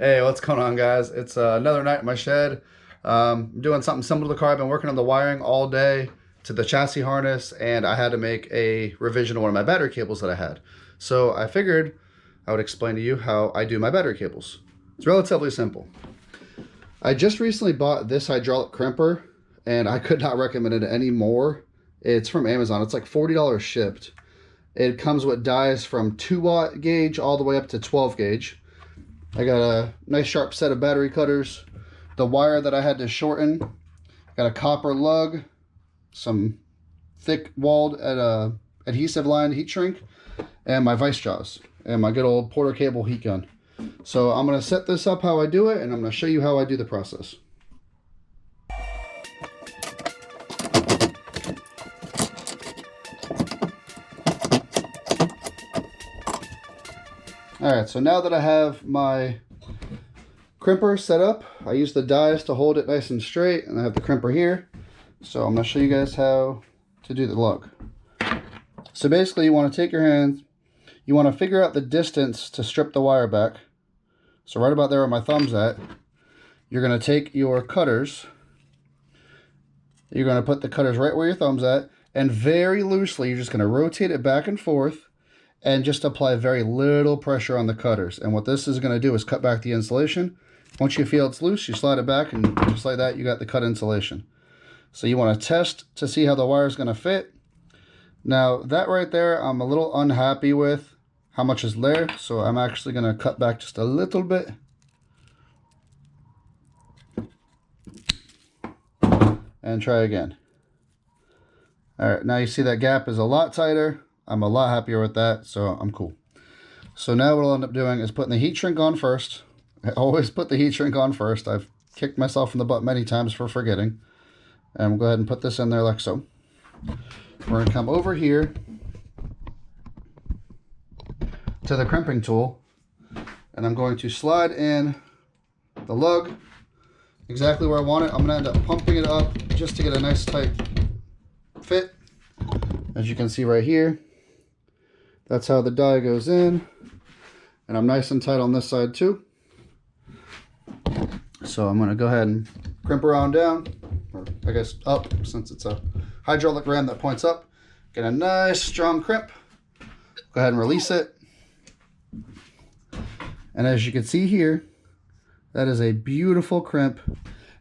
Hey, what's going on, guys? It's another night in my shed. I'm doing something similar to the car. I've been working on the wiring all day to the chassis harness, and I had to make a revision of one of my battery cables that I had. So I figured I would explain to you how I do my battery cables. It's relatively simple. I just recently bought this hydraulic crimper, and I could not recommend it anymore. It's from Amazon. It's like $40 shipped. It comes with dies from 2-watt gauge all the way up to 12 gauge. I got a nice sharp set of battery cutters, the wire that I had to shorten, got a copper lug, some thick walled adhesive lined heat shrink, and my vice jaws, and my good old Porter cable heat gun. So I'm going to set this up how I do it, and I'm going to show you how I do the process. Alright, so now that I have my crimper set up, I use the dies to hold it nice and straight, and I have the crimper here. So I'm going to show you guys how to do the lug. So basically you want to take your hands, you want to figure out the distance to strip the wire back. So right about there where my thumb's at, you're going to take your cutters, you're going to put the cutters right where your thumb's at, and very loosely you're just going to rotate it back and forth and just apply very little pressure on the cutters. And what this is going to do is cut back the insulation. Once you feel it's loose, you slide it back, and just like that, you got the cut insulation. So you want to test to see how the wire is going to fit. Now, that right there, I'm a little unhappy with how much is there, so I'm actually going to cut back just a little bit. And try again. All right, now you see that gap is a lot tighter. I'm a lot happier with that, so I'm cool. So now what I'll end up doing is putting the heat shrink on first. I always put the heat shrink on first. I've kicked myself in the butt many times for forgetting. And we'll go ahead and put this in there like so. We're going to come over here to the crimping tool, and I'm going to slide in the lug exactly where I want it. I'm going to end up pumping it up just to get a nice tight fit. As you can see right here, that's how the die goes in, and I'm nice and tight on this side too. So I'm going to go ahead and crimp around down, or I guess up, since it's a hydraulic ram that points up. Get a nice strong crimp. Go ahead and release it. And as you can see here, that is a beautiful crimp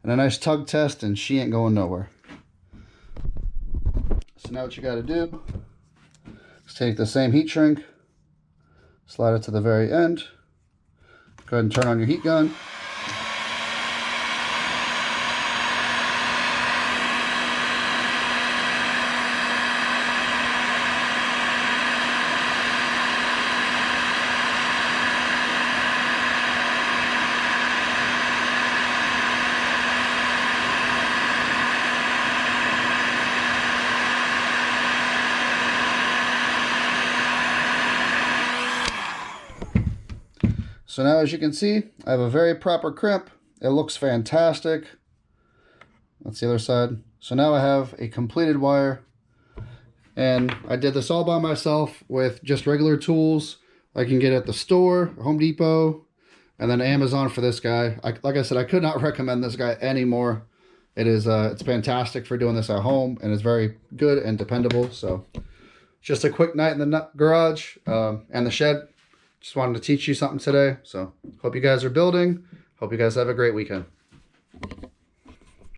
and a nice tug test, and she ain't going nowhere. So now what you got to do is take the same heat shrink, slide it to the very end, go ahead and turn on your heat gun. So now, as you can see, I have a very proper crimp. It looks fantastic. That's the other side. So now I have a completed wire. And I did this all by myself with just regular tools I can get at the store, Home Depot, and then Amazon for this guy. Like I said, I could not recommend this guy anymore. It's fantastic for doing this at home, and it's very good and dependable. So just a quick night in the garage and the shed. Just wanted to teach you something today. So hope you guys are building. Hope you guys have a great weekend.